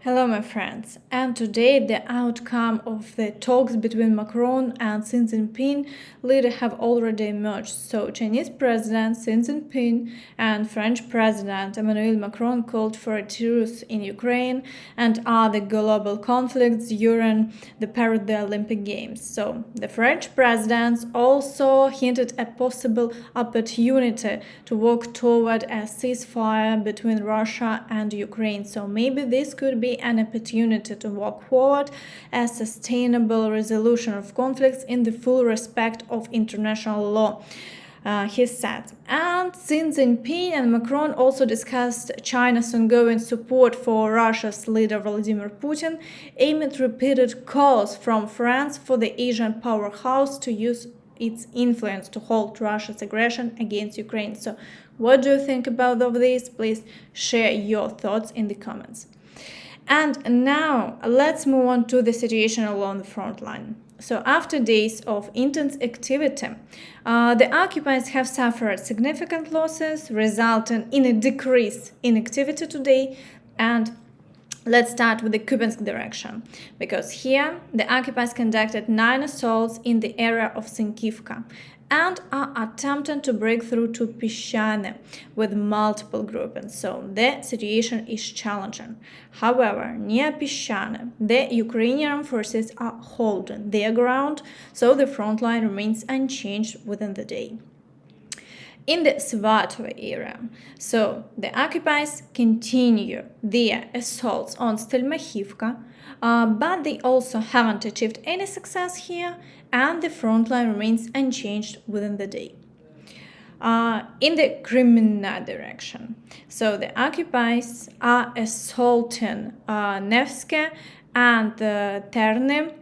Hello, my friends, and today the outcome of the talks between Macron and Xi Jinping leader have already emerged. So, Chinese President Xi Jinping and French President Emmanuel Macron called for a truce in Ukraine and other global conflicts during the Paris Olympic Games. So, the French president also hinted at possible opportunity to work toward a ceasefire between Russia and Ukraine. So, maybe this could be an opportunity to work forward a sustainable resolution of conflicts in the full respect of international law, he said. And Xi Jinping and Macron also discussed China's ongoing support for Russia's leader Vladimir Putin, amid repeated calls from France for the Asian powerhouse to use its influence to halt Russia's aggression against Ukraine. So, what do you think about all of this? Please share your thoughts in the comments. And now let's move on to the situation along the front line. So after days of intense activity, the occupiers have suffered significant losses, resulting in a decrease in activity today. And let's start with the Kupiansk direction, because here the occupiers conducted 9 assaults in the area of Sinkivka and are attempting to break through to Pishane with multiple groupings. So the situation is challenging. However, near Pishane, the Ukrainian forces are holding their ground, so the front line remains unchanged within the day. In the Svatove area, so the occupiers continue their assaults on Stelmachivka, but they also haven't achieved any success here, and the front line remains unchanged within the day. In the Kremina direction, so the occupiers are assaulting Nevske and Terny,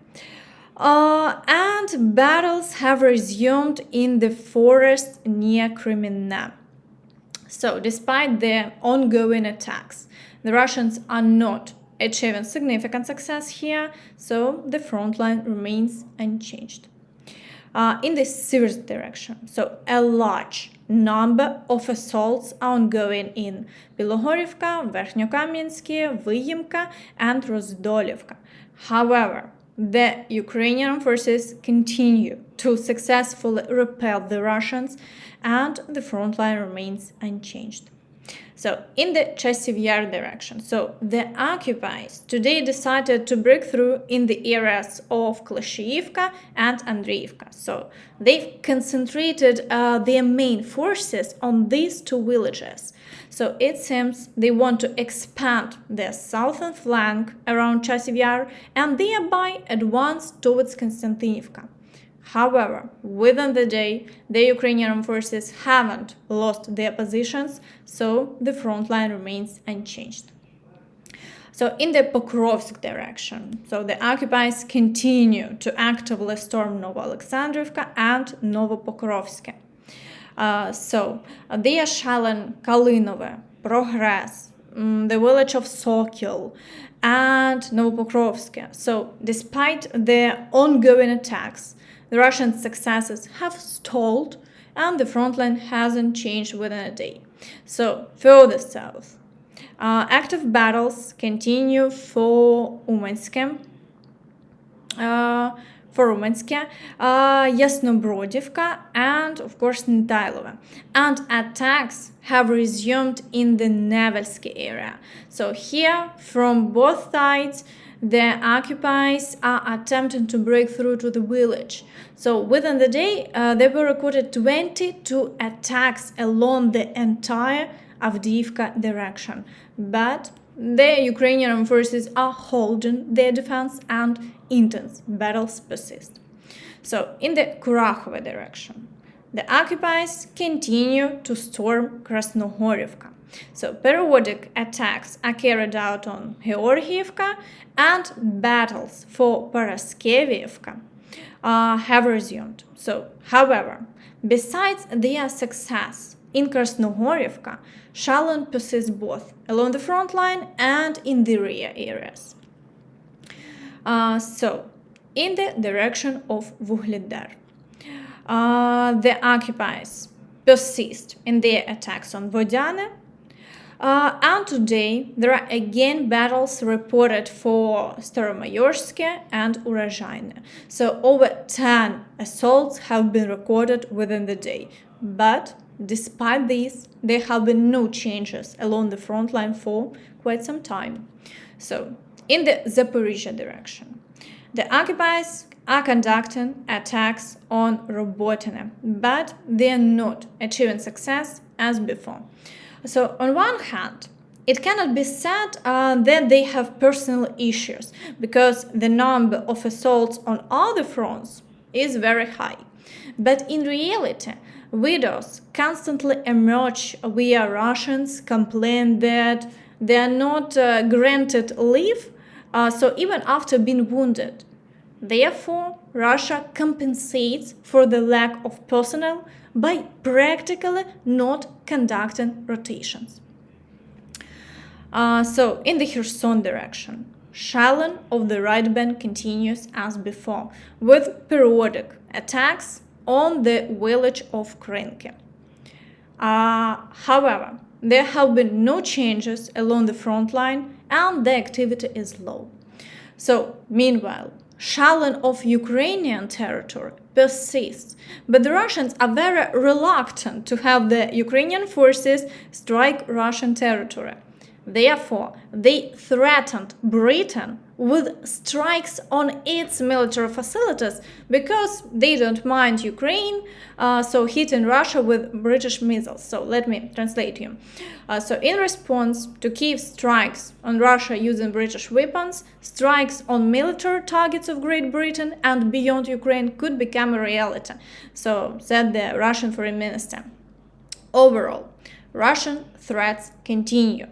and battles have resumed in the forest near Kremina. So, despite the ongoing attacks, the Russians are not achieving significant success here, so the front line remains unchanged. In the Syrsk direction, so a large number of assaults are ongoing in Bilogorivka, Verkhnyokamensky, Vyimka, and Rozdolivka. However, the Ukrainian forces continue to successfully repel the Russians, and the front line remains unchanged. So, in the Chasiv Yar direction, so the occupiers today decided to break through in the areas of Klashivka and Andreevka. So, they've concentrated their main forces on these two villages. So, it seems they want to expand their southern flank around Chasiv Yar and thereby advance towards Konstantinivka. However, within the day, the Ukrainian forces haven't lost their positions, so the front line remains unchanged. So in the Pokrovsk direction, so the occupiers continue to actively storm Novoalexandrivka and Novopokrovsk. So they are shelling Kalinove, Progress, the village of Sokil, and Novopokrovsk. So despite the ongoing attacks, the Russian successes have stalled and the front line hasn't changed within a day. So, further south, active battles continue for Umansk, Yasnobrodivka, and of course Nitailova. And attacks have resumed in the Nevelsky area. So here, from both sides, the occupiers are attempting to break through to the village. So within the day, there were recorded 22 attacks along the entire Avdiivka direction. But the Ukrainian forces are holding their defense and intense battles persist. So in the Kurakhova direction, the occupiers continue to storm Krasnohorivka. So periodic attacks are carried out on Georgievka, and battles for Paraskevievka have resumed. So, however, besides their success in Krasnohorivka, shelling persists both along the front line and in the rear areas. So, in the direction of Vuhledar, the occupiers persist in their attacks on Vodyane, And today, there are again battles reported for Staromayorsky and Urozhaine. So over 10 assaults have been recorded within the day. But despite this, there have been no changes along the front line for quite some time. So, in the Zaporizhia direction, the occupiers are conducting attacks on Robotyne, but they are not achieving success as before. So, on one hand, it cannot be said that they have personal issues, because the number of assaults on other fronts is very high. But in reality, widows constantly emerge via Russians complain that they are not granted leave, so even after being wounded. Therefore, Russia compensates for the lack of personnel by practically not conducting rotations. So, in the Kherson direction, shelling of the right bank continues as before, with periodic attacks on the village of Krenki. However, there have been no changes along the front line and the activity is low. So, meanwhile, shelling of Ukrainian territory persists, but the Russians are very reluctant to have the Ukrainian forces strike Russian territory. Therefore, they threatened Britain with strikes on its military facilities because they don't mind Ukraine, so hitting Russia with British missiles. So let me translate you. So in response to Kiev's strikes on Russia using British weapons, strikes on military targets of Great Britain and beyond Ukraine could become a reality, so said the Russian foreign minister. Overall, Russian threats continue.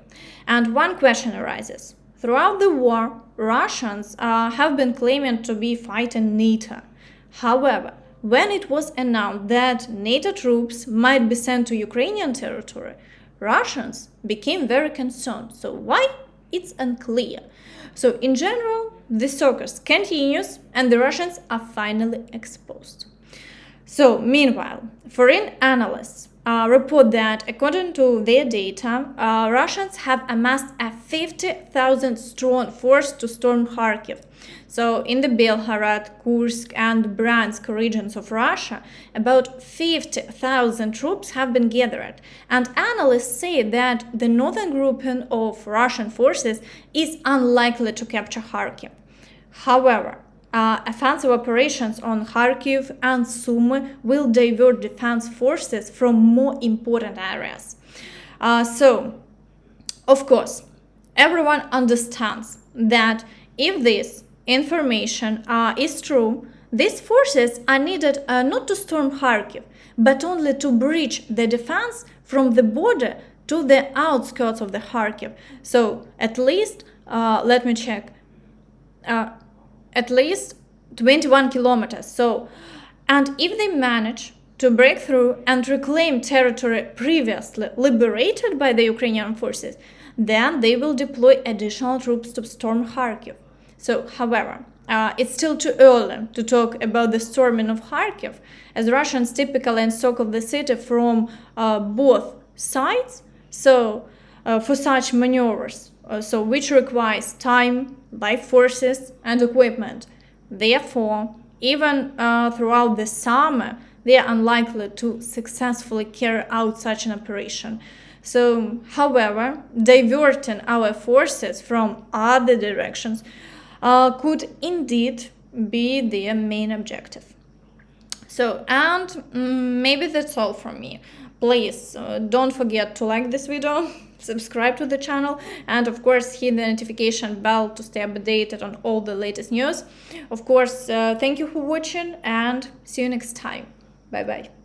And one question arises. Throughout the war, Russians have been claiming to be fighting NATO. However, when it was announced that NATO troops might be sent to Ukrainian territory, Russians became very concerned. So why? It's unclear. So in general, the circus continues and the Russians are finally exposed. So meanwhile, foreign analysts report that, according to their data, Russians have amassed a 50,000 strong force to storm Kharkiv. So, in the Belgorod, Kursk, and Bryansk regions of Russia, about 50,000 troops have been gathered. And analysts say that the northern grouping of Russian forces is unlikely to capture Kharkiv. However, offensive operations on Kharkiv and Sumy will divert defense forces from more important areas. So, of course, everyone understands that if this information is true, these forces are needed not to storm Kharkiv, but only to breach the defense from the border to the outskirts of the Kharkiv. So, at least, let me check. At least 21 kilometers. So, and if they manage to break through and reclaim territory previously liberated by the Ukrainian forces, then they will deploy additional troops to storm Kharkiv. So, however, it's still too early to talk about the storming of Kharkiv, as Russians typically encircle the city from both sides. So, for such maneuvers, which requires time, life forces, and equipment. Therefore, even throughout the summer, they are unlikely to successfully carry out such an operation. So, however, diverting our forces from other directions could indeed be their main objective. So, and maybe that's all from me. Please don't forget to like this video, subscribe to the channel, and of course hit the notification bell to stay updated on all the latest news. Of course, thank you for watching and see you next time. Bye bye.